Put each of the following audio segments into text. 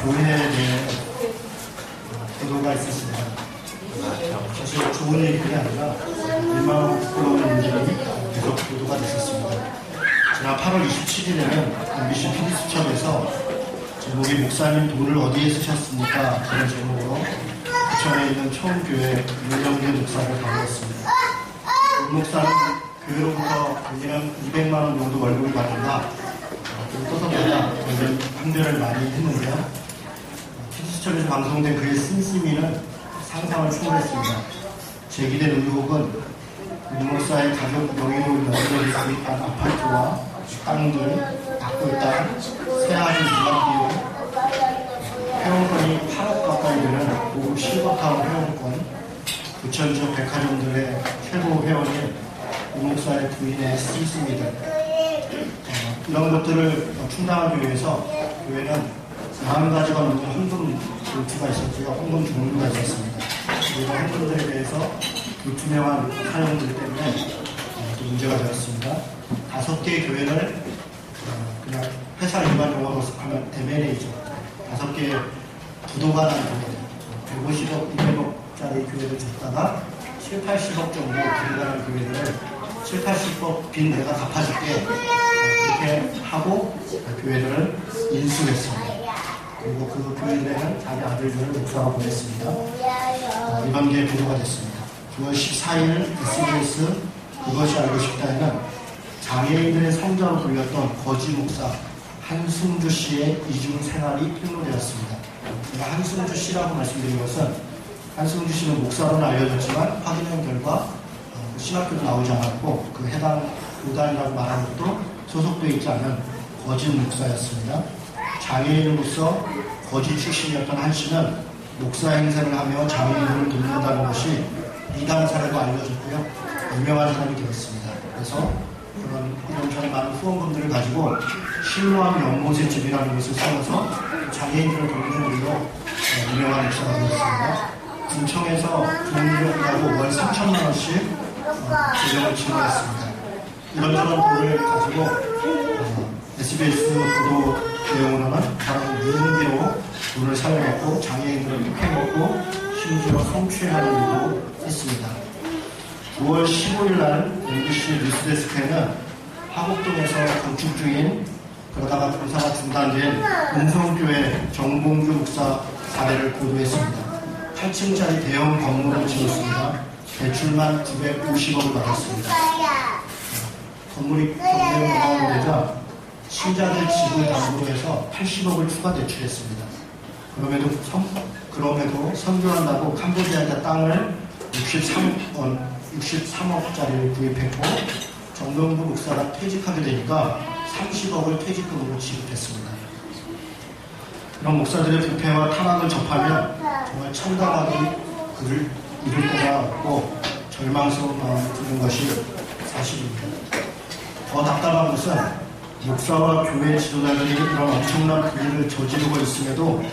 교회에 대해 보도가 있었습니다. 사실 좋은 얘기가 아니라 민망하고 부끄러운 일들이 계속 보도가 됐었습니다. 지난 8월 27일에는 MBC PD수첩에서 제목이 목사님 돈을 어디에 쓰셨습니까? 그런 제목으로 부천에 있는 처음교회 윤영재 목사를 다루었습니다. 윤 목사는 교회로부터 매년 200만 원 정도 월급을 받는다. 떠서보다 항변을 많이 했는데요. PD수첩에서 방송된 그의 쓴심이는 상상을 초월했습니다. 제기된 의혹은 윤 목사의 가족 명의로 연결이 가입한 아파트와 땅들, 닭골 땅, 새아이 유학비용, 회원권이 8억 가까이 되는 고급 실버타운 회원권, 부천 지역 백화점들의 최고 회원인 윤 목사의 부인의 쓴심이들, 이런 것들을 충당하기 위해서 교회는 40가지가 넘는 헌금 루트가 있었고요. 헌금 종류가 있었습니다. 이런 헌금들에 대해서 불투명한 사용들 때문에 또 문제가 되었습니다. 5개의 교회를 그냥 회사 일반 용어로 하면 M&A죠. 5개의 부도가 난 교회들, 150억, 200억짜리 교회를 줬다가 7, 80억 정도 들어가는 교회들을 7, 80억 빚 내가 갚아줄게 그렇게 하고 교회들을 인수했습니다. 그리고 그 교회들에는 자기 아들들을 목사가 보냈습니다. 이런 게 보도가 됐습니다. 9월 14일 SBS 그것이 알고 싶다에는 장애인들의 성자로 불렸던 거지 목사 한승주 씨의 이중 생활이 폭로되었습니다. 제가 한승주 씨라고 말씀드린 것은 한승주 씨는 목사로는 알려졌지만 확인한 결과 신학교도 나오지 않았고 그 해당 교단이라고 말하는 것도 소속되어 있지 않은 거짓 목사였습니다. 장애인으로서 거짓 출신이었던 한 씨는 목사 행세를 하며 장애인을 돕는다는 것이 이단 사례로 알려졌고요. 유명한 사람이 되었습니다. 그래서 그런 이런저런 많은 후원금들을 가지고 실로암 연못의 집이라는 것을 세워서 장애인들을 돕는 일로 유명한 목사가 되었습니다. 군청에서 종료하고 월 3천만 원씩 재정을 지원했습니다. 이런저런 돈을 가지고 SBS 보도 내용으로는 바로 무분별로 돈을 사용했고 장애인들을 폭행했고 심지어 성추행하는 일도 했습니다. 9월 15일 날 MBC 뉴스데스크에는 화곡동에서 건축 중인 그러다가 공사가 중단된 은성교회 정봉주 목사 사례를 보도했습니다. 8층짜리 대형 건물을 지었습니다. 대출만 950억을 받았습니다. 건물이 건물되자 신자들 집을 담보로 해서 80억을 추가 대출했습니다. 그럼에도 선교한다고 캄보디아에다 땅을 63억짜리를 구입했고 정병부 목사가 퇴직하게 되니까 30억을 퇴직금으로 지급했습니다. 이런 목사들의 부패와 타락을 접하면 정말 참담하게 그를 이룰 때가 없고 절망스러운 마음이 드는 것이 사실입니다. 더 답답한 것은 목사와 교회 지도자들이 이런 엄청난 불의를 저지르고 있음에도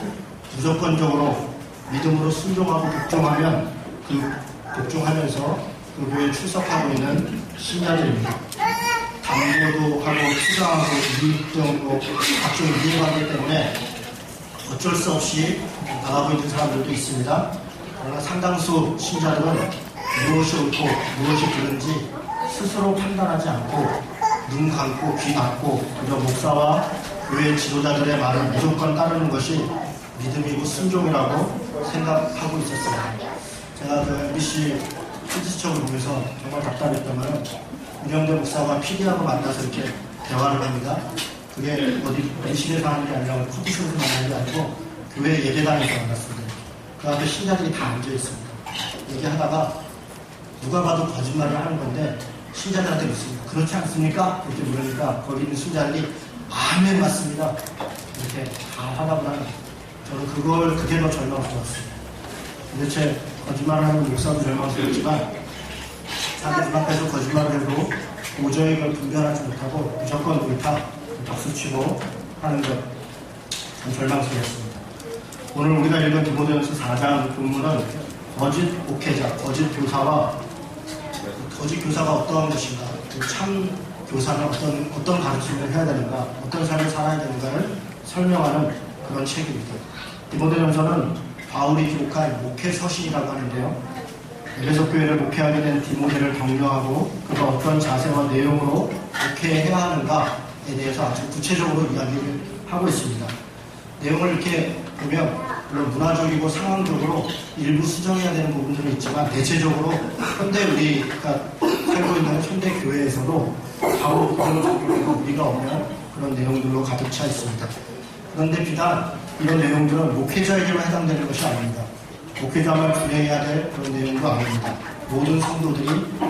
무조건적으로 믿음으로 순종하고 복종하면서 그 교회에 출석하고 있는 신자들입니다. 담보도 하고 투자하고 이익 등으로 각종 이해관계 때문에 어쩔 수 없이 나가고 있는 사람들도 있습니다. 그러나 상당수 신자들은 무엇이 옳고 무엇이 그른지 스스로 판단하지 않고 눈 감고 귀 닫고 그저 목사와 교회 지도자들의 말을 무조건 따르는 것이 믿음이고 순종이라고 생각하고 있었습니다. 제가 그 MBC PD수첩을 보면서 정말 답답했다면 윤영재 목사가 PD하고 만나서 이렇게 대화를 합니다. 그게 어디 MC에서 하는 게 아니라 코디쇼에서 만나는 게 아니고 교회 예배당에서 만났습니다. 그 앞에 신자들이 다 앉아 있습니다. 얘기하다가 누가 봐도 거짓말을 하는 건데 신자들한테 묻습니다. 그렇지 않습니까? 이렇게 물으니까 거기 있는 신자들이 아멘 맞습니다. 이렇게 다 하다 보면 저는 그게 더 절망스러웠습니다. 도대체 거짓말을 하는 목사도 절망스럽지만 자기 눈앞에서 거짓말을 해도 도저히 그걸 분별하지 못하고 무조건 옳다 박수치고 하는 것 참 절망스러웠습니다. 오늘 우리가 읽은 디모데전서 4장 본문은 거짓 목회자, 거짓 교사와 거짓 교사가 어떠한 것인가, 참 교사는 어떤 가르침을 해야 되는가, 어떤 삶을 살아야 되는가를 설명하는 그런 책입니다. 디모데전서는 바울이 기록한 목회 서신이라고 하는데요. 에베소 교회를 목회하게 된 디모데를 격려하고 그가 어떤 자세와 내용으로 목회해야 하는가에 대해서 아주 구체적으로 이야기를 하고 있습니다. 내용을 이렇게 보면 물론 문화적이고 상황적으로 일부 수정해야 되는 부분들은 있지만 대체적으로 현대 우리가 살고 있는 현대 교회에서도 바로 그런 적용이고 우리가 없는 그런 내용들로 가득 차 있습니다. 그런데 비단 이런 내용들은 목회자에게만 해당되는 것이 아닙니다. 목회자만 준행해야 될 그런 내용도 아닙니다. 모든 성도들이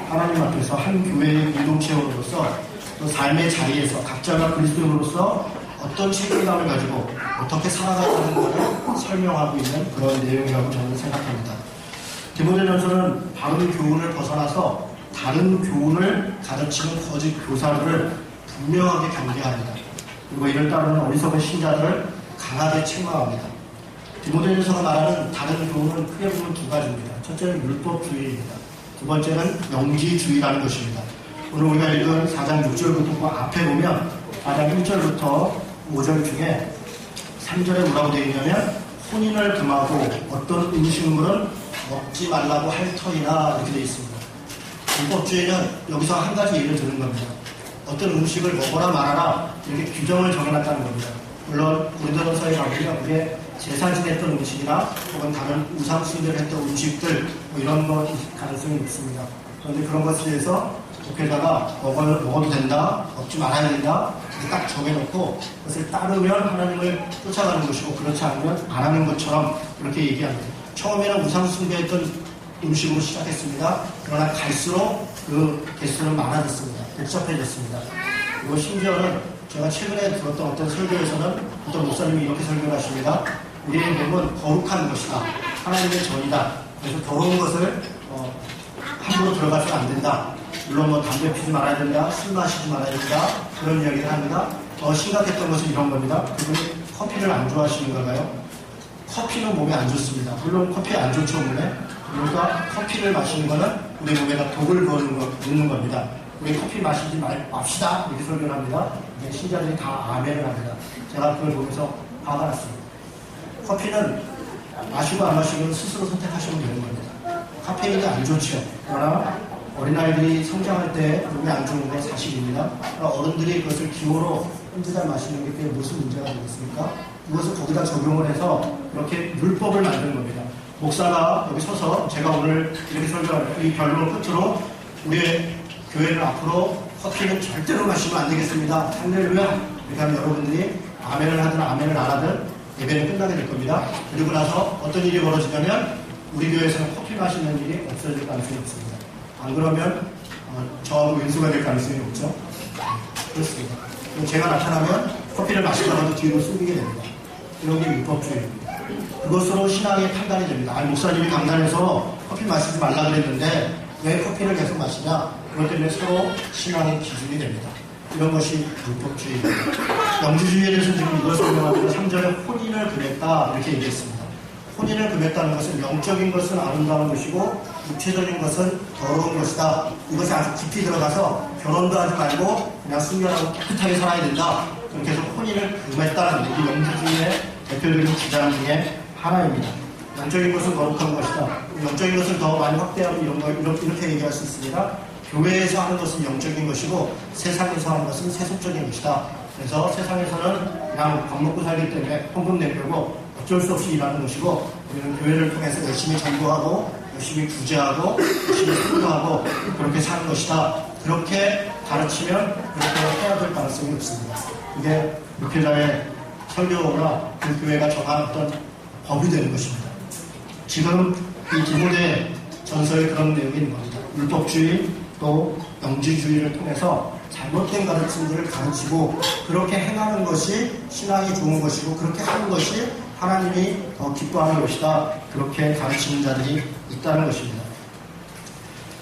하나님 앞에서 한 교회의 공동체원으로서 또 삶의 자리에서 각자가 그리스도인으로서 어떤 책임감을 가지고 어떻게 살아가야 하는 것을 설명하고 있는 그런 내용이라고 저는 생각합니다. 디모데전서는 바른 교훈을 벗어나서 다른 교훈을 가르치는 거짓 교사들을 분명하게 경계합니다. 그리고 이를 따르는 어리석은 신자들을 강하게 책망합니다. 디모데전서가 말하는 다른 교훈은 크게 보면 두 가지입니다. 첫째는 율법주의입니다. 두 번째는 영지주의라는 것입니다. 오늘 우리가 읽은 4장 6절부터 그 앞에 보면 4장 1절부터 5절 중에 3절에 뭐라고 되어 있냐면 혼인을 금하고 어떤 음식물은 먹지 말라고 할 터이나 이렇게 되어 있습니다. 율법주의는 여기서 한 가지 예를 드는 겁니다. 어떤 음식을 먹어라 말아라 이렇게 규정을 정해놨다는 겁니다. 물론 고린도전서에 가보면 그게 제사 지냈던 음식이나 혹은 다른 우상 숭배를 했던 음식들 뭐 이런 거 가능성이 높습니다. 그런데 그런 것에 대해서 목회자가 먹어도 된다, 먹지 말아야 된다 딱 정해놓고 그것을 따르면 하나님을 쫓아가는 것이고 그렇지 않으면 안 하는 것처럼 그렇게 얘기합니다. 처음에는 우상 숭배했던 음식으로 시작했습니다. 그러나 갈수록 그 개수는 많아졌습니다. 복잡해졌습니다. 그리고 심지어는 제가 최근에 들었던 어떤 설교에서는 어떤 목사님이 이렇게 설교를 하십니다. 우리의 몸은 거룩한 것이다. 하나님의 전이다. 그래서 더러운 것을 함부로 들어가서는 안 된다. 물론 뭐 담배 피지 말아야 된다. 술 마시지 말아야 된다. 그런 이야기를 합니다. 더 심각했던 것은 이런 겁니다. 그분이 커피를 안 좋아하시는 건가요? 커피는 몸에 안 좋습니다. 물론 커피 안 좋죠, 몸에. 그러니까 커피를 마시는 거는 우리 몸에다 독을 넣는 겁니다. 우리 커피 마시지 맙시다. 이렇게 설교를 합니다. 신자들이 다 아멘을 합니다. 제가 그걸 보면서 화가 났습니다. 커피는 마시고 안 마시고는 스스로 선택하시면 되는 겁니다. 카페인이 안 좋죠. 그러나 어린아이들이 성장할 때 몸에 안 좋은 건 사실입니다. 어른들이 그것을 기호로 한두 잔 마시는 게 무슨 문제가 되겠습니까? 이것을 거기다 적용을 해서 이렇게 율법을 만드는 겁니다. 목사가 여기 서서 제가 오늘 이렇게 설교할 이 결론을 끝으로 우리의 교회는 앞으로 커피는 절대로 마시면 안 되겠습니다. 할렐루야. 이렇게 하면 여러분들이 아멘을 하든 아멘을 안 하든 예배는 끝나게 될 겁니다. 그리고 나서 어떤 일이 벌어지냐면 우리 교회에서는 커피 마시는 일이 없어질 가능성이 없습니다. 안 그러면 저하고 왼수가 될 가능성이 없죠. 그렇습니다. 제가 나타나면 커피를 마시다가도 뒤로 숨기게 됩니다. 이런 게 율법주의입니다. 그것으로 신앙의 판단이 됩니다. 목사님이 강단에서 커피 마시지 말라 그랬는데 왜 커피를 계속 마시냐? 그것 때문에 서로 신앙의 기준이 됩니다. 이런 것이 율법주의입니다. 영지주의에 대해서 지금 이걸 설명하면서 3절에 혼인을 금했다 이렇게 얘기했습니다. 혼인을 금했다는 것은 영적인 것은 아름다운 것이고 육체적인 것은 더러운 것이다. 이것이 아주 깊이 들어가서 결혼도 하지 말고 그냥 순결하고 깨끗하게 살아야 된다. 그렇게 해서 혼인을 금했다는 이 영지주의의 대표적인 주장 중에 하나입니다. 영적인 것은 거룩한 것이다. 영적인 것을 더 많이 확대하면 이렇게 얘기할 수 있습니다. 교회에서 하는 것은 영적인 것이고 세상에서 하는 것은 세속적인 것이다. 그래서 세상에서는 그냥 밥 먹고 살기 때문에 헌금 내려고 어쩔 수 없이 일하는 것이고 우리는 교회를 통해서 열심히 전도하고 열심히 구제하고 열심히 선교하고 그렇게 사는 것이다. 그렇게 가르치면 그렇게 해야 될 가능성이 없습니다. 이게 목회자의 설교나 그 교회가 정한 어떤 법이 되는 것입니다. 지금 이 디모데 전서에 그런 내용이 있는 겁니다. 율법주의 또 영지주의를 통해서 잘못된 가르침들을 가르치고 그렇게 행하는 것이 신앙이 좋은 것이고 그렇게 하는 것이 하나님이 더 기뻐하는 것이다. 그렇게 가르치는 자들이 있다는 것입니다.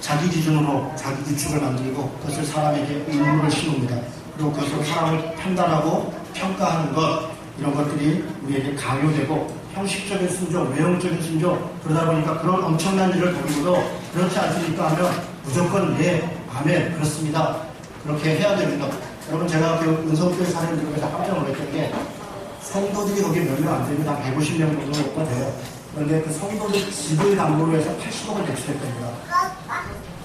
자기 기준으로 자기 규칙을 만들고 그것을 사람에게 의무를 씌웁니다. 그리고 그것으로 사람을 판단하고 평가하는 것 이런 것들이 우리에게 강요되고 형식적인 순종, 외형적인 순종 그러다 보니까 그런 엄청난 일을 벌이고도 그렇지 않습니까 하면 무조건 예, 아멘 그렇습니다. 그렇게 해야 됩니다. 여러분 제가 그 은성교회 사례를 들으면서 깜짝 놀랐던 게 성도들이 거기에 몇 명 안 됩니다. 150명 정도가 돼요. 그런데 그 성도들 집을 담보로 해서 80억을 대출할 겁니다.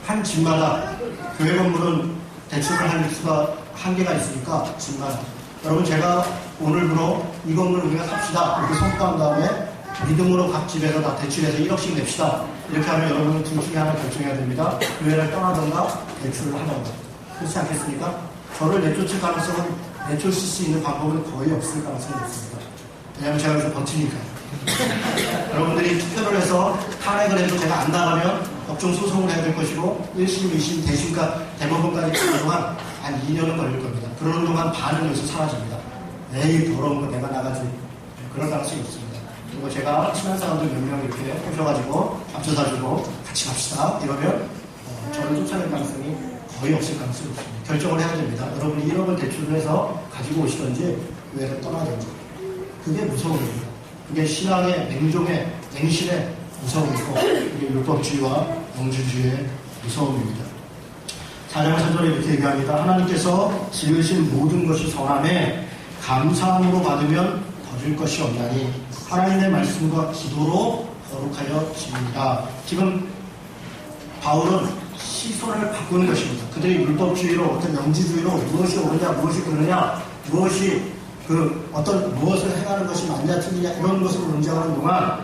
한 집마다 교회 건물은 대출을 할 수가 한계가 있으니까 집마다. 여러분 제가 오늘부로 이 건물을 우리가 삽시다 이렇게 선포한 다음에 믿음으로 각 집에서 다 대출해서 1억씩 냅시다. 이렇게 하면 여러분은 둘 중에 하나 결정해야 됩니다. 교회를 떠나던가 대출을 하던가. 그렇지 않겠습니까? 저를 내쫓을 가능성은 내쫓을 수 있는 방법은 거의 없을 가능성이 있습니다. 왜냐하면 제가 여기서 버티니까. 여러분들이 투표를 해서 탄핵을 해도 제가 안 나가면 법정 소송을 해야 될 것이고 1심, 2심, 대심과 대법원까지 가는 동안 한 2년은 걸릴 겁니다. 그러는 동안 반은 여기서 사라집니다. 에이 더러운 거 내가 나가지. 그럴 가능성이 없습니다. 그리고 제가 친한 사람들 몇 명 이렇게 오셔가지고 앞서다주고 같이 갑시다 이러면 저를 쫓아낼 가능성이 거의 없을 가능성이 없습니다. 결정을 해야 됩니다. 여러분이 1억을 대출을 해서 가지고 오시던지 교회를 떠나든지. 그게 무서운 겁니다. 그게 신앙의 맹종의 맹신의 무서움이고 그게 율법주의와 영주주의의 무서움입니다. 4장 3절에 이렇게 얘기합니다. 하나님께서 지으신 모든 것이 선함에 감사함으로 받으면 거둘 것이 없나니 하나님의 말씀과 기도로 거룩하여 지니다. 지금 바울은 시선을 바꾸는 것입니다. 그들이 율법주의로 어떤 영지주의로 무엇이 옳으냐 무엇이 그르냐 무엇이 무엇을 행하는 것이 맞냐 틀리냐 이런 것을 논쟁하는 동안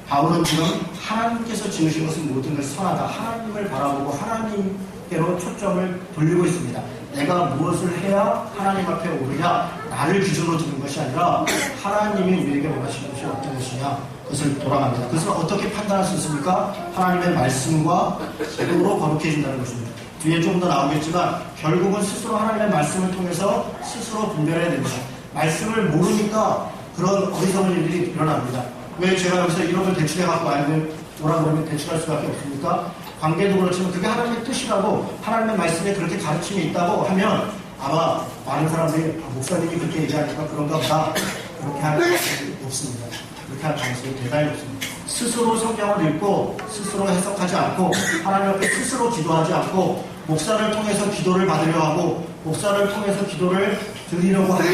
바울은 지금 하나님께서 지으신 것은 모든 것이 선하다. 하나님을 바라보고 하나님께로 초점을 돌리고 있습니다. 내가 무엇을 해야 하나님 앞에 오르냐 나를 기준으로 두는 것이 아니라 하나님이 우리에게 원하시는 것이 어떤 것이냐 그것을 돌아갑니다. 그것을 어떻게 판단할 수 있습니까? 하나님의 말씀과 기도로 거룩해진다는 것입니다. 뒤에 좀 더 나오겠지만 결국은 스스로 하나님의 말씀을 통해서 스스로 분별해야 됩니다. 말씀을 모르니까 그런 어리석은 일들이 일어납니다. 왜 제가 여기서 1억을 대출해갖고 말을 오라 그러면 대출할 수밖에 없습니까? 관계도 그렇지만 그게 하나님의 뜻이라고 하나님의 말씀에 그렇게 가르침이 있다고 하면 아마 많은 사람들이 목사님이 그렇게 얘기하니까 그런가 보다 그렇게 할 가능성이 없습니다. 그렇게 할 가능성이 대단히 없습니다. 스스로 성경을 읽고 스스로 해석하지 않고 하나님 앞에 스스로 기도하지 않고 목사를 통해서 기도를 받으려 하고 목사를 통해서 기도를 드리려고 하고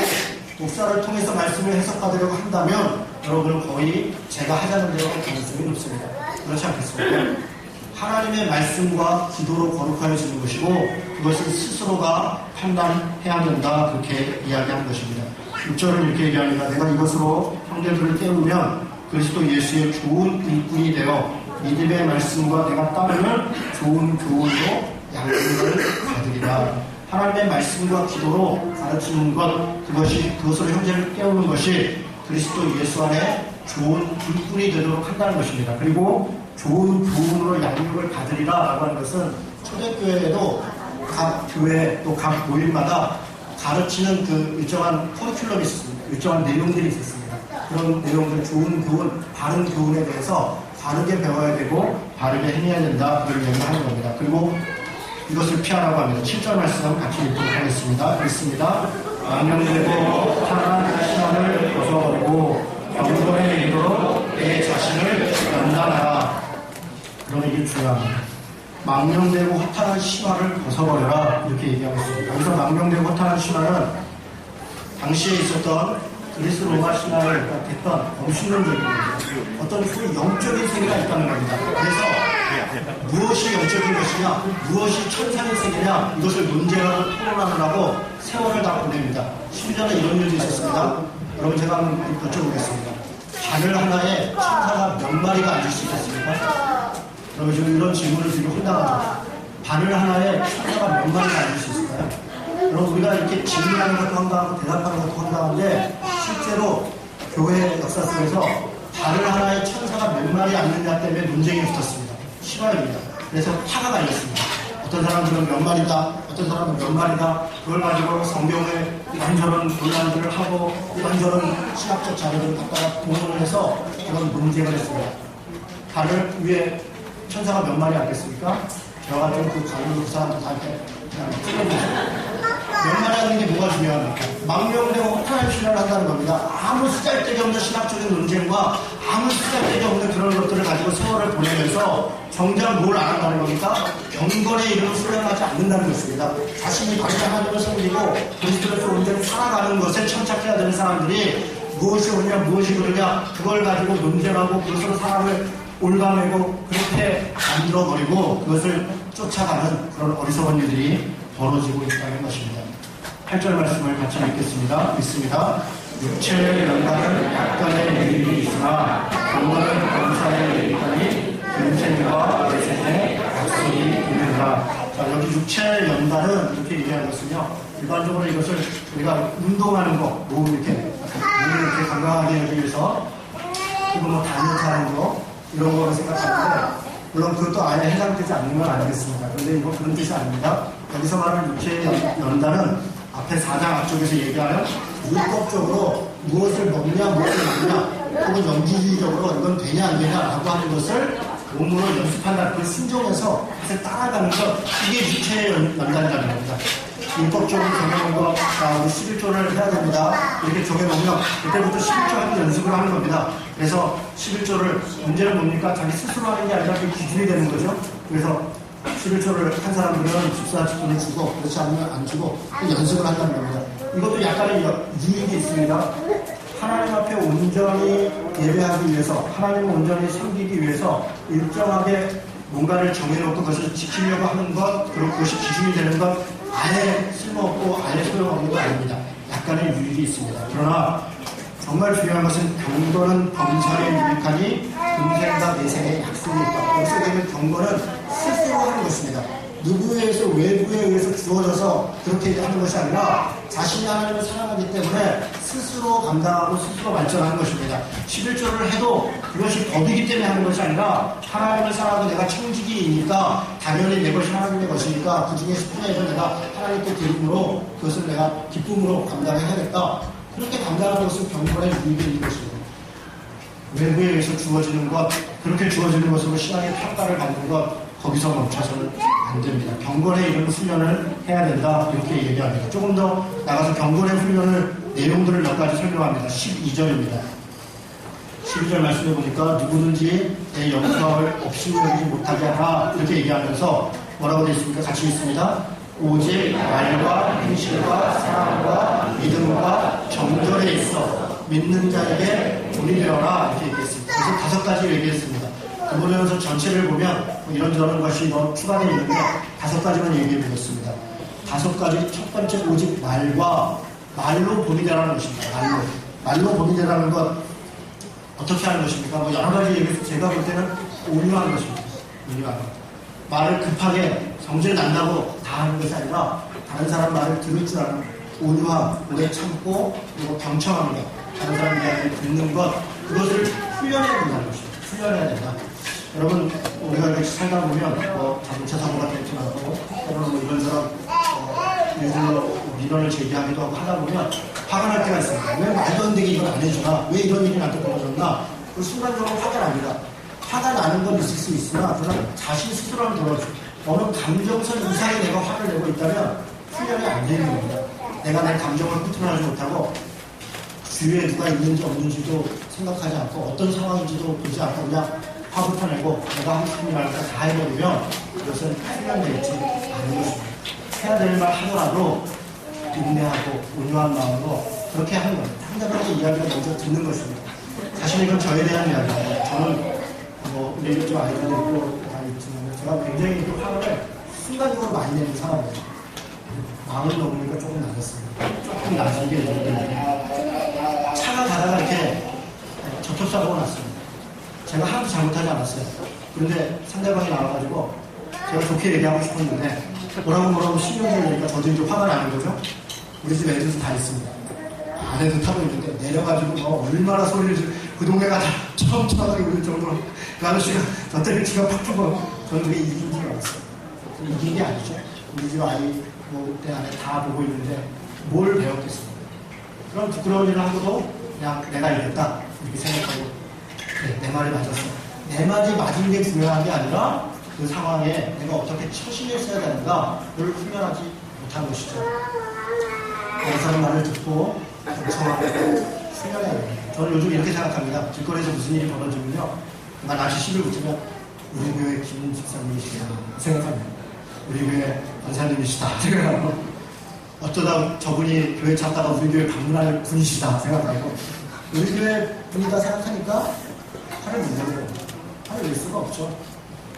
목사를 통해서 말씀을 해석받으려고 한다면 여러분은 거의 제가 하자는 대로 할 가능성이 높습니다. 그렇지 않겠습니까? 하나님의 말씀과 기도로 거룩하여지는 것이고 그것은 스스로가 판단해야 된다 그렇게 이야기하는 것입니다. 6절은 이렇게 얘기합니다. 내가 이것으로 형제들을 깨우면 그리스도 예수의 좋은 일꾼이 되어 믿음의 말씀과 내가 따르면 좋은 교훈으로 양육을 받으리라. 하나님의 말씀과 기도로 가르치는 그것으로 형제를 깨우는 것이 그리스도 예수 안에 좋은 일꾼이 되도록 한다는 것입니다. 그리고 좋은 교훈으로 양육을 받으리라 라고 하는 것은 초대교회에도 각 교회 또 각 모임마다 가르치는 그 일정한 커리큘럼이 있었습니다. 일정한 내용들이 있었습니다. 그런 내용들 좋은 교훈, 바른 교훈에 대해서 바르게 배워야 되고 바르게 행해야 된다 그걸 얘기하는 겁니다. 그리고 이것을 피하라고 합니다. 7절 말씀 같이 읽도록 하겠습니다. 읽습니다. 망령되고 타락한 신앙을 벗어버리고 경건에 이르도록 내 자신을 연단하라. 그러면 이게 중요합니다. 망령되고 허탄한 신화를 벗어버려라 이렇게 얘기하고 있습니다. 여기서 망령되고 허탄한 신화는 당시에 있었던 그리스 로마 신화를 했던 엄신론적인 어떤 소위 영적인 세계가 있다는 겁니다. 그래서 무엇이 영적인 것이냐 무엇이 천상의 세계냐 이것을 논쟁하고 토론하느라고 세월을 다 보냅니다. 심지어는 이런 일도 있었습니다. 여러분 제가 한번 여쭤보겠습니다. 바늘 하나에 천사가 몇 마리가 앉을 수 있겠습니까? 여러분 지금 이런 질문을 드리고 혼나가죠. 바늘 하나에 천사가 몇 마리가 앉을 수 있을까요? 여러분 우리가 이렇게 질문하는 것도 황당하고 대답하는 것도 황당한데 실제로 교회 역사 속에서 바늘 하나에 천사가 몇 마리 앉느냐 때문에 논쟁이 붙었습니다. 실화입니다. 그래서 화가 갈렸습니다. 어떤 사람들은 몇 마리다, 어떤 사람은 몇 마리다. 그걸 가지고 성경에 이런저런 논란들을 하고 이런저런 신학적 자료들을 갖다가 동원을 해서 그런 논쟁을 했습니다. 바늘 위에 천사가 몇 마리 앉겠습니까? 제가 좀 그 가는 사람들한테 그냥 찍어주세요. 몇 마리 하는 게 뭐가 중요합니까? 망령되고 허탄한 신앙을 한다는 겁니다. 아무 쓰잘데기 없는 신학적인 논쟁과 아무 쓰잘데기 없는 그런 것들을 가지고 세월을 보내면서 정작 뭘 안 한다는 겁니까? 경건의 이름을 수행하지 않는다는 것입니다. 자신이 바르게 하나님을 섬기고 그리스도로서 온전히 살아가는 것에 천착해야 되는 사람들이 무엇이 옳냐 무엇이 그르냐 그걸 가지고 논쟁하고 그것으로 사람을 올가매고 그렇게 만들어버리고 그것을 쫓아가는 그런 어리석은 일들이 벌어지고 있다는 것입니다. 8절 말씀을 같이 읽겠습니다. 읽습니다. 육체의 연단은 약간의 일이 있으나 경건은 범사의 일이니 근생과 내생의 약속이 있느니라. 자, 여기 육체의 연단은 이렇게 얘기하고 있으며 일반적으로 이것을 우리가 운동하는 거, 몸을 이렇게 건강하게 하기 위해서 혹은 뭐 다이어트하는 거 이런 거로 생각하는데 물론 그것도 아예 해당되지 않는 건 아니겠습니까? 그런데 이거 그런 뜻이 아닙니다. 여기서 말하는 육체의 연단은 앞에 4장 앞쪽에서 얘기하는 율법적으로 무엇을 먹냐 무엇을 먹냐 혹은 연기주의적으로 이건 되냐 안 되냐라고 하는 것을 몸으로 연습한다. 그걸 순종해서 그래서 따라가는 것 이게 육체의 연단이라는 겁니다. 율법적으로 정해놓은 거, 우리 11조를 해야 됩니다. 이렇게 정해놓으면 그때부터 11조 하기 연습을 하는 겁니다. 그래서 11조를 문제는 뭡니까? 자기 스스로 하는 게 아니라 그 기준이 되는 거죠. 그래서 11조를 한 사람들은 집사직분을 주고 그렇지 않으면 안 주고 연습을 한다는 겁니다. 이것도 약간의 유익이 있습니다. 하나님 앞에 온전히 예배하기 위해서 하나님을 온전히 섬기기 위해서 일정하게 뭔가를 정해놓고 그것을 지키려고 하는 것 그리고 그것이 기준이 되는 것 아예 쓸모없고 아예 소용없는 거 아닙니다. 약간의 유익이 있습니다. 그러나 정말 중요한 것은 경건은 범사에 유익하니 금생과 내생의 약속이 있다. 여기서 되는 경건은 스스로 하는 것입니다. 누구에 의해서 외부에 의해서 주어져서 그렇게 하는 것이 아니라 자신이 하나님을 사랑하기 때문에 스스로 감당하고 스스로 발전하는 것입니다. 11조를 해도 그것이 법이기 때문에 하는 것이 아니라 하나님을 사랑하고 내가 청지기이니까 당연히 내 것이 하나님의 것이니까 그 중에 10분의 1을 내가 하나님께 드림으로 그것을 내가 기쁨으로 감당해야겠다. 그렇게 감당하는 것은 경건의 유익이 있는 것입니다. 외부에 의해서 주어지는 것, 그렇게 주어지는 것으로 신앙의 평가를 받는 것, 거기서 멈춰서는 안 됩니다. 경건의 이런 훈련을 해야 된다. 이렇게 얘기합니다. 조금 더 나가서 경건의 훈련을 내용들을 몇 가지 설명합니다. 12절입니다. 12절 말씀해 보니까 누구든지 내 영광을 없이 여기지 못하게 하라. 이렇게 얘기하면서 뭐라고 되어 있습니까? 같이 있습니다. 오직 말과 행실과 사랑과 믿음과 정절에 있어 믿는 자에게 돈이 되어라. 이렇게 얘기했습니다. 그래서 5가지 얘기했습니다. 그보면서 전체를 보면 이런저런 것이 추가되어 있는데 5가지만 얘기해 보겠습니다. 5가지. 첫 번째 오직 말로 본이 되라는 것입니다. 말로 본이 되라는 것 어떻게 하는 것입니까? 뭐 여러 가지 얘기해서 제가 볼 때는 온유한 것입니다. 온유한 것. 말을 급하게 성질 난다고 다 하는 것이 아니라 다른 사람 말을 들을 줄 아는 온유함, 오래 참고 그리고 경청하는 것, 다른 사람 이야기를 듣는 것 그것을 훈련해야 된다는 것입니다. 훈련해야 된다. 여러분 우리가 이렇게 살다 보면 자동차 사고가 될지 않고 또는 뭐 이런저런 일들로 민원을 제기하기도 하고 하다 보면 화가 날 때가 있습니다. 왜 말도 안 되게 이걸 안 해주나? 왜 이런 일이 나한테 벌어졌나? 그 순간적으로 화가 납니다. 화가 나는 건 있을 수 있으나 그러나 자신 스스로는 돌아줘. 어느 감정선 이상의 내가 화를 내고 있다면 훈련이 안 되는 겁니다. 내가 내 감정을 컨트롤하지 못하고 주위에 누가 있는지 없는지도 생각하지 않고 어떤 상황인지도 보지 않고 그냥 화부터 내고 내가 하고 싶은 말을 다 해버리면 그것은 훈련되지 않는 것입니다. 해야 될 말 하더라도 인내하고 온유한 마음으로 그렇게 하는 겁니다. 상대방의 이야기를 먼저 듣는 것입니다. 사실 이건 저에 대한 이야기입니다. 저는 우리 좀 아이들도 있고 다 있지만 제가 굉장히 그 화를 순간적으로 많이 내는 사람이에요. 마음을 먹으니까 조금 낮았습니다. 조금 낮은 게 있는데 차가 가다가 이렇게 접촉사고가 났습니다. 제가 하나도 잘못하지 않았어요. 그런데 상대방이 나와가지고 제가 좋게 얘기하고 싶었는데 뭐라고 신경을 내니까 저도 이제 화가 나는 거죠. 우리 집 애들도 다 있습니다. 아내도 타고 있는데 내려가지고 얼마나 소리를 그 동네가 다 처음 쳐다보게 울릴 정도로 그 아저씨가 저 때문에 지가 팍 펴고 저는 그게 이긴 줄 알았어요. 이긴 게 아니죠. 우리 집 아이 내 안에 다 보고 있는데 뭘 배웠겠습니까? 그럼 부끄러운 일을 하고도 그냥 내가 이겼다 이렇게 생각하고 그래, 내 말이 맞았어. 내 말이 맞은 게 중요한 게 아니라 그 상황에 내가 어떻게 처신을 써야 되는가 그걸 훈련하지 못한 것이죠. 다른 사람 말을 듣고 경청하고 훈련해야 됩니다. 저는 요즘 이렇게 생각합니다. 길거리에서 무슨 일이 벌어지면요. 난 아직 10일 붙으면 우리 교회 김 집사님이시다 생각합니다. 우리 교회 권사님이시다 생각하고 어쩌다 저분이 교회 찾다가 우리 교회 방문할 분이시다 생각하고 우리 교회 분이다 생각하니까 화를 못 내요. 화를 낼 수가 없죠.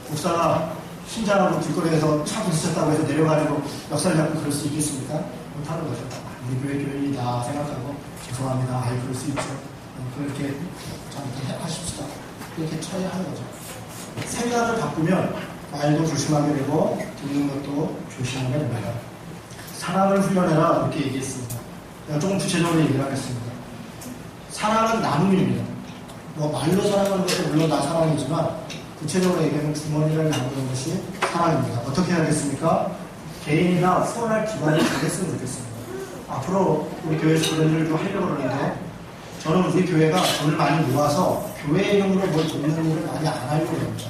목사가 신자하고 길거리에서 차 부딪혔다고 해서 내려가지고 역사를 잡고 그럴 수 있겠습니까? 못하는 거죠. 우리 교회 교인이다 생각하고 죄송합니다. 아이 그럴 수 있죠. 그렇게 하십시다. 이렇게 처리하는 거죠. 생각을 바꾸면 말도 조심하게 되고 듣는 것도 조심하게 됩니다. 사랑을 훈련해라 이렇게 얘기했습니다. 제가 조금 구체적으로 얘기를 하겠습니다. 사랑은 나눔입니다. 뭐 말로 사랑하는 것도 물론 다 사랑이지만 구체적으로 얘기하면 주머니를 나누는 것이 사랑입니다. 어떻게 해야겠습니까? 개인이나 후원할 기관이 잘 됐으면 좋겠습니다. 앞으로 우리 교회에서 그런 일을 좀 하려고 그러는데 저는 우리 교회가 돈을 많이 모아서 교회 이름으로 뭘 돕는 일을 많이 안 하려고 합니다.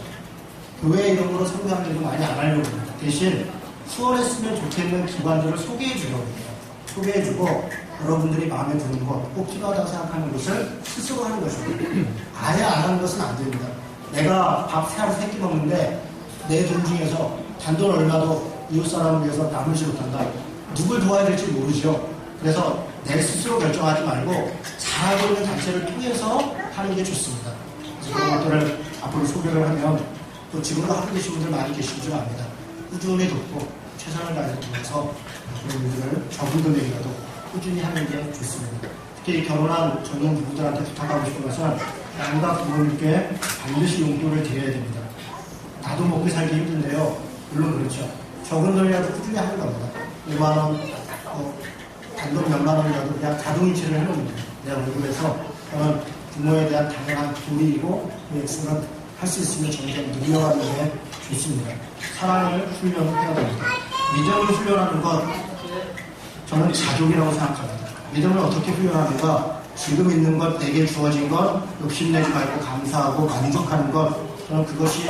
교회 이름으로 선교하는 일도 많이 안 하려고 합니다. 대신 후원했으면 좋겠는 기관들을 소개해 주려고 합니다. 소개해주고 여러분들이 마음에 드는 것, 꼭 필요하다고 생각하는 것을 스스로 하는 것입니다. 아예 안 하는 것은 안 됩니다. 내가 밥 하루 3끼 먹는데 내 돈 중에서 단돈 얼마도 이웃 사람을 위해서 나누지 못한다. 누굴 도와야 될지 모르죠. 그래서 내 스스로 결정하지 말고 잘하고 있는 단체를 통해서 하는 게 좋습니다. 그래서 그런 것들을 앞으로 소개를 하면 또 지금도 하고 계신 분들 많이 계신 줄 압니다. 꾸준히 돕고 최선을 다해서 도와서 그런 일들을 적은 금액이라도 꾸준히 하는 게 좋습니다. 특히 결혼한 전년 부부들한테 부탁하고 싶은 것은 양가 부모님께 반드시 용돈을 드려야 됩니다. 나도 먹고 살기 힘든데요. 물론 그렇죠. 적은 돈이라도 꾸준히 하는 겁니다. 5만원, 단돈 몇만 원이라도 그냥 자동이체를 해놓는 거예요. 내 월급에서 저는 부모에 대한 당연한 도리이고 그 액수는 할 수 있으면 점점 늘려가는 게 좋습니다. 사랑을 훈련해야 됩니다. 믿음을 훈련하는 것 저는 자족이라고 생각합니다. 믿음을 어떻게 훈련하는가? 지금 있는 것, 내게 주어진 것, 욕심내지 말고 감사하고 만족하는 것, 저는 그것이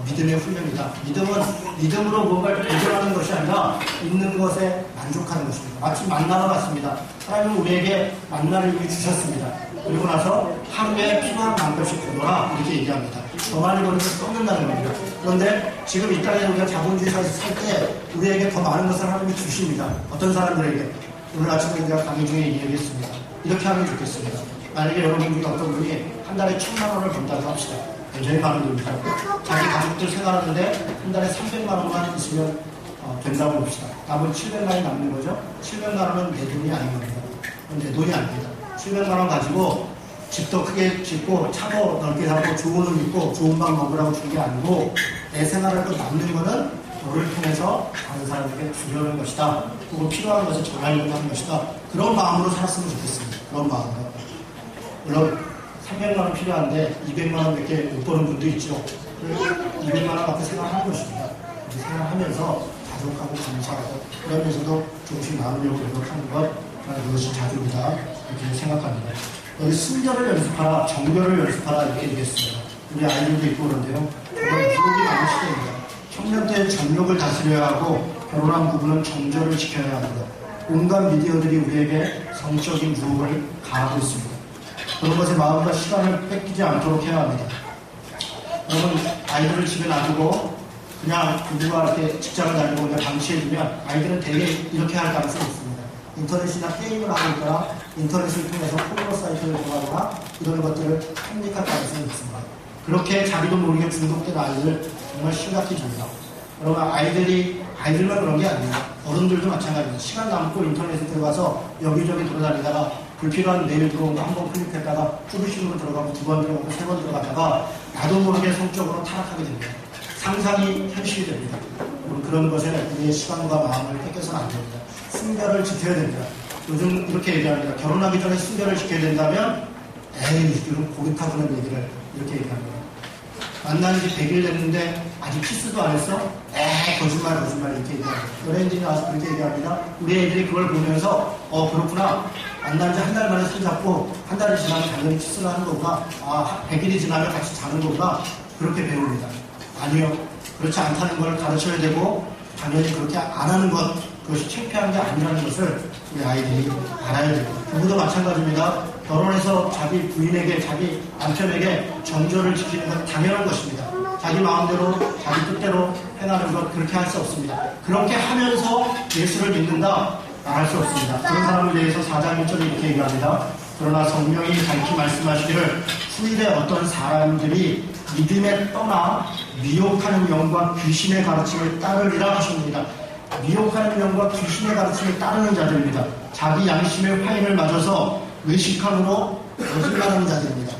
믿음의 훈련이다. 믿음은 믿음으로 뭔가를 배제하는 것이 아니라 있는 것에 만족하는 것입니다. 마치 만나가 같습니다. 하나님은 우리에게 만나를 이미 주셨습니다. 그리고 나서 하루에 필요한 만큼씩 거둬라 이렇게 얘기합니다. 더 많이 거두면 썩는다는 겁니다. 그런데 지금 이 땅에 우리가 자본주의 사회에서 살 때 우리에게 더 많은 것을 하나님이 주십니다. 어떤 사람들에게 오늘 아침에 우리가 강의 중에 얘기했습니다. 이렇게 하면 좋겠습니다. 만약에 여러분 중에 어떤 분이 한 달에 1,000만 원을 번다고 합시다. 굉장히 많은 돈입니다. 자기 가족들 생활하는데 한 달에 300만 원만 있으면 된다고 봅시다. 남은 700만이 남는 거죠. 700만 원은 내 돈이 아닌 겁니다. 그건 내 돈이 아닙니다. 700만 원 가지고 집도 크게 짓고 차도 넓게 사고 좋은 옷 입고 좋은 밥 먹으라고 준 게 아니고 내 생활을 또 남는 거는 너를 통해서 다른 사람에게 주려는 것이다. 그리고 필요한 것을 전하려고 하는 것이다. 그런 마음으로 살았으면 좋겠습니다. 그런 마음으로. 물론 300만 원 필요한데 200만 원밖에 못 버는 분도 있죠. 200만 원밖에 생활하는 것입니다. 생활하면서 자족하고 감사하고 그러면서도 조금씩 나누려고 노력하는 것 그것이 자족이다 이렇게 생각합니다. 여기 순결을 연습하라, 정결을 연습하라 이렇게 얘기했습니다. 우리 아이들도 있고 그런데요. 정말 유혹이 많은 시대입니다. 청년 때 정욕을 다스려야 하고 결혼한 부부는 정절을 지켜야 합니다. 온갖 미디어들이 우리에게 성적인 유혹을 가하고 있습니다. 그런 것에 마음과 시간을 뺏기지 않도록 해야 합니다. 여러분 아이들을 집에 놔두고 그냥 부부가 이렇게 직장을 다니고 그냥 방치해두면 아이들은 되게 이렇게 할 가능성이 있습니다. 인터넷이나 게임을 하고 있거나 인터넷을 통해서 포르노 사이트를 들어가거나 이런 것들을 클릭할 가능성이 있습니다. 그렇게 자기도 모르게 중독된 아이들 정말 심각히 줍니다. 여러분 아이들만 그런 게 아니에요. 어른들도 마찬가지입니다. 시간 남고 인터넷에 들어가서 여기저기 돌아다니다가 불필요한 메일 들어온 거 한 번 클릭했다가 쭈루식으로 들어가고 2번 들어가고 3번 들어가다가 나도 모르게 성적으로 타락하게 됩니다. 상상이 현실이 됩니다. 그런 것에 우리의 시간과 마음을 뺏겨서는 안 됩니다. 순결을 지켜야 됩니다. 요즘 이렇게 얘기합니다. 결혼하기 전에 순결을 지켜야 된다면 에이 이런 고기 타고는 얘기를 이렇게 얘기합니다. 만난 지 100일 됐는데 아직 키스도 안 했어? 에이 거짓말 이렇게 얘기합니다. 연예인들이 나와서 그렇게 얘기합니다. 우리 애들이 그걸 보면서 그렇구나. 만난 지 한 달 만에 손 잡고 한 달이 지나면 당연히 키스를 하는 거구나. 100일이 지나면 같이 자는 거구나. 그렇게 배웁니다. 아니요. 그렇지 않다는 걸 가르쳐야 되고 당연히 그렇게 안 하는 것 그것이 창피한 게 아니라는 것을 우리 아이들이 알아야 됩니다. 부부도 마찬가지입니다. 결혼해서 자기 부인에게 자기 남편에게 정절을 지키는 건 당연한 것입니다. 자기 마음대로 자기 뜻대로 행하는 것 그렇게 할 수 없습니다. 그렇게 하면서 예수를 믿는다 말할 수 없습니다. 그런 사람에 대해서 4장 1절에 이렇게 얘기합니다. 그러나 성령이 밝히 말씀하시기를 후일에 어떤 사람들이 믿음에 떠나 미혹하는 영과 귀신의 가르침을 따르리라 하십니다. 미혹하는 영과 귀신의 가르침을 따르는 자들입니다. 자기 양심의 화인을 맞아서 외식함으로 거짓말하는 자들입니다.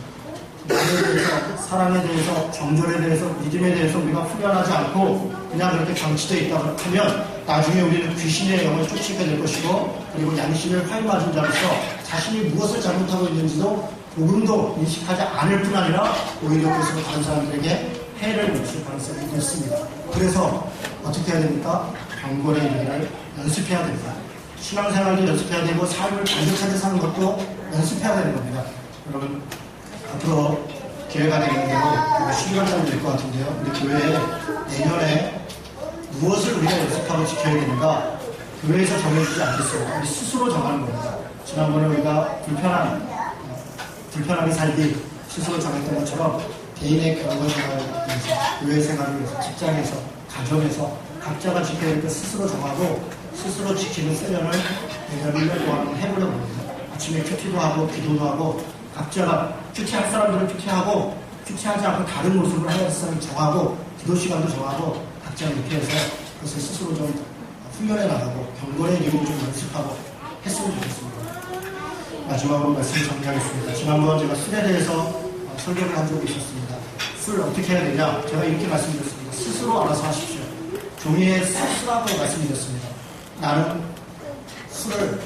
믿음에 대해서, 사랑에 대해서, 정절에 대해서, 믿음에 대해서 우리가 훈련하지 않고 그냥 그렇게 방치되어 있다고 하면 나중에 우리는 귀신의 영을 쫓게 될 것이고, 그리고 양심을 화인 맞은 자로서 자신이 무엇을 잘못하고 있는지도 조금도 인식하지 않을 뿐 아니라 오히려 그것으로 다른 사람들에게 해를 미칠 가능성이 있습니다. 그래서 어떻게 해야 됩니까? 경건의 이르기를 연습해야 됩니다. 신앙생활도 연습해야 되고 삶을 반듯하게 사는 것도 연습해야 되는 겁니다. 여러분, 앞으로 기회가 되는 대로 12월달이 될 것 같은데요. 우리 교회에 내년에 무엇을 우리가 연습하고 지켜야 되는가 교회에서 정해주지 않겠어요. 우리 스스로 정하는 겁니다. 지난번에 우리가 불편하게 살기 스스로 정했던 것처럼 개인의 경건 생활을 위해서, 교회 생활을 위해서, 직장에서, 가정에서 각자가 지켜야 될 것 스스로 정하고 스스로 지키는 세련을 내년 1년 동안 해보려고 합니다. 아침에 큐티도 하고 기도도 하고 각자가 큐티할 사람들은 큐티하고 큐티하지 않고 다른 모습을 해야 할 사람을 정하고 기도 시간도 정하고 각자 이렇게 해서 그것을 스스로 좀 훈련해 나가고 경건의 일을 좀 연습하고 했으면 좋겠습니다. 마지막으로 말씀 정리하겠습니다. 지난번 제가 술에 대해서 설교를 한 적이 있었습니다. 술 어떻게 해야 되냐? 제가 이렇게 말씀드렸습니다. 스스로 알아서 하십시오. 종이에 쓰라고 말씀드렸습니다. 나는 술을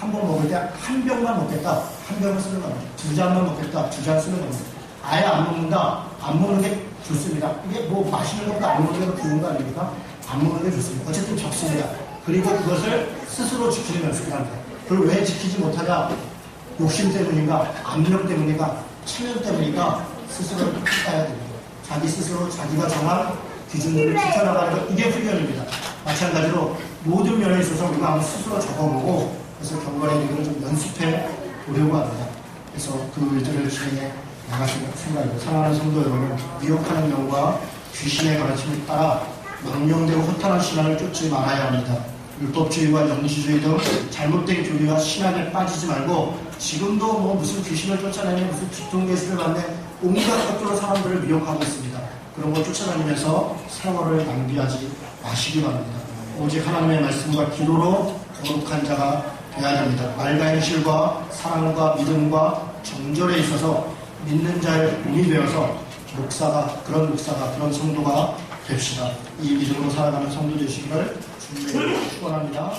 한 번 먹을 때 한 병만 먹겠다. 한 병을 쓰는 겁니다. 두 잔만 먹겠다. 두 잔 쓰는 겁니다. 아예 안 먹는다. 안 먹는 게 좋습니다. 이게 뭐 마시는 것도 안 먹는 게 좋은 거 아닙니까? 안 먹는 게 좋습니다. 어쨌든 적습니다. 그리고 그것을 스스로 지키는 연습을 합니다. 그걸 왜 지키지 못하냐? 욕심 때문인가? 압력 때문인가? 체면 때문인가? 스스로 따야 됩니다. 자기 스스로 자기가 정한 기준을 지켜나가는 것, 이게 훈련입니다. 마찬가지로 모든 면에 있어서 우리가 한번 스스로 적어보고 그래서 경건의 일을 좀 연습해 보려고 합니다. 그래서 그 일들을 진행해 나가실 생각이고, 사랑하는 성도 여러분, 미혹하는 영과 귀신의 가르침을 따라 망령되고 허탄한 신앙을 쫓지 말아야 합니다. 율법주의와 영지주의 등 잘못된 교리와 신앙에 빠지지 말고, 지금도 뭐 무슨 귀신을 쫓아내니 무슨 뒤통계수를 받네, 온갖 것들로 사람들을 미혹하고 있습니다. 그런 걸 쫓아다니면서 세월을 낭비하지 마시기 바랍니다. 오직 하나님의 말씀과 기도로 거룩한 자가 되어야 됩니다. 말과 행실과 사랑과 믿음과 정절에 있어서 믿는 자의 몸이 되어서 그런 성도가 됩시다. 이 믿음으로 살아가는 성도 되시기를 주님의 축원합니다.